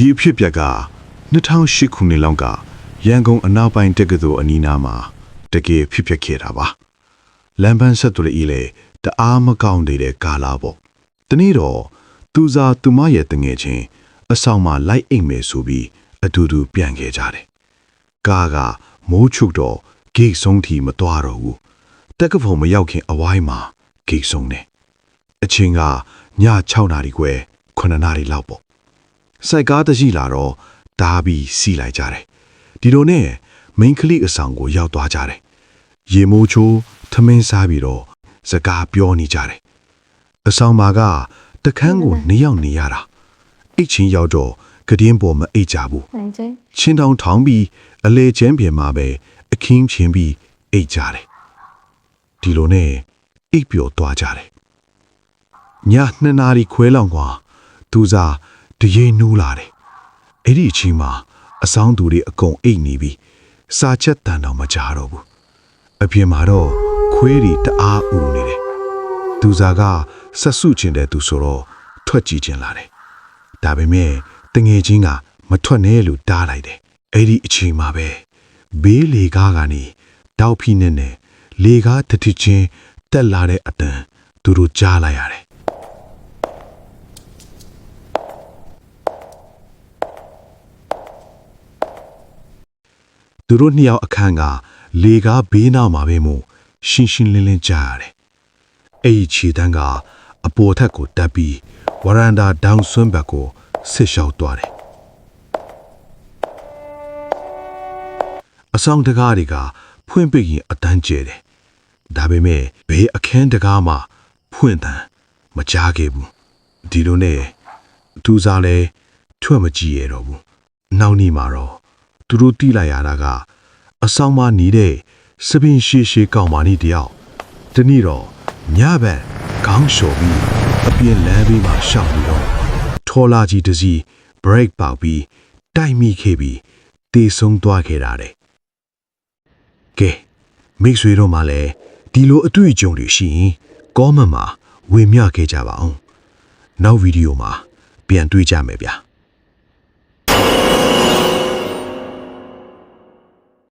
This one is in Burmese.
ဒီအဖြစ်ပြက်က2008ခုနှစ်လောက်ကရန်ကုန်အနောက်ပိုင်းတက္ကသိုလ်အနီးနားမှာတကယ်ဖြစ်ပျက်ခဲ့တာပါလမ်းပန်းဆက်သွယ်ရေးလေတအားမကောင်းတဲ့ကာလာပေါ့တနေ့တော့သူစားသူမရဲ့တငယ်ချင်းအဆောင်မှာလိုက်အိမ်မယ်ဆိုပြီးအတူတူပြန်ခဲ့ကြတယ်ကားကမိုးချုပ်တော့ဂိတ်ဆုံးထိမသွားတော့ဘူးတက်ကဖုံမရောက်ခင်အဝိုင်းမှာဂိတ်ဆုံးတယ်အချင်းကည6နာရီခွဲ9နာရီလောက်ပေါ့စိုက်ကားတရှိလာတော့တားပြီးစီးလိုက်ကြတယ်ဒီလိုနဲ့မိန်းကလေးအဆောင်ကိုရောက်သွားကြတယ်ရေမိုးချိုးထမင်းစားပြီးတော့စကားပြောနေကြတယ်အဆောင်မှာကတခန်းကို2ယောက်နေရတာအိတ်ချင်းရောက်တော့ကတင်းပေါ်မအိတ်ကြဘူးချင်းတောင်ထောင်းပြီးအလေချင်းပြင်မှာပဲအခင်းချင်းပြီးအိတ်ကြတယ်ဒီလိုနဲ့အိတ်ပျော်သွားကြတယ်ည2နာရီခွဲလောက်ကွာသူစားတရေနူးလာတယ်အဲ့ဒီအချိန်မှာအဆောင်သူတွေအကုန်အိတ်နေပြီးစာချက်တန်တော့မကြတော့ဘူးအပြင်မှာတော့ခွေးတွေတအားဥနေတယ်သူစားကဆက်စုချင်တဲ့သူဆိုတော့ထွက်ကြည့်ချင်လာတယ်ဒါပေမဲ့တငယ်ချင်းကမထွက်နဲ့လို့တားလိုက်တယ်အဲ့ဒီအချိန်မှာပဲဘေးလေကားကနေတောက်ဖိနဲ့လေကားတတိချင်းတက်လာတဲ့အတန်သူတို့ကြားလိုက်ရတယ်သူတို့နှစ်ယောက်အခန်းကလေကားဘေးနားမှာပဲမို့ရှင်းရှင်းလင်းလင်းကြားရတယ်အဲ့ဒီခြေတန်းကအပေါ်ထက်ကိုတက်ပြီးဝရန်ဒါဒေါင်ဆွန်းဘက်ကိုဆစ်လျှောက်သွားတယ်အဆောင်တကားတွေကဖွင့်ပိတ်ရင်အတန်းကျဲတယ်ဒါပေမဲ့ဘေးအခန်းတကားမှာဖွင့်တန်းမကြားခဲ့ဘူးဒီလိုနဲ့သူစားလဲထွက်မကြည့်ရတော့ဘူးနောက်နေ့မှာတော့သူတို့တီးလိုက်ရတာကအဆောင်မှာနေတဲ့စပင်ရှည်ရှည်ကောင်မလေးတယောက်ဒီနေ့တော့ညဘက်ခေါင်းလျှော်ပြီးအပြင်လမ်းဘေးမှာရှောက်နေတော့ထော်လာကြီးတစ်စီး break ပေါက်ပြီးတိုက်မိခဲ့ပြီးတေဆုံးသွားခဲ့တာတဲ့ကဲမိတ်ဆွေတို့မှလည်းဒီလိုအတွေ့အကြုံတွေရှိရင် comment မှာဝေမျှခဲ့ကြပါအောင်နောက်ဗီဒီယိုမှာပြန်တွေ့ကြမယ်ဗျာ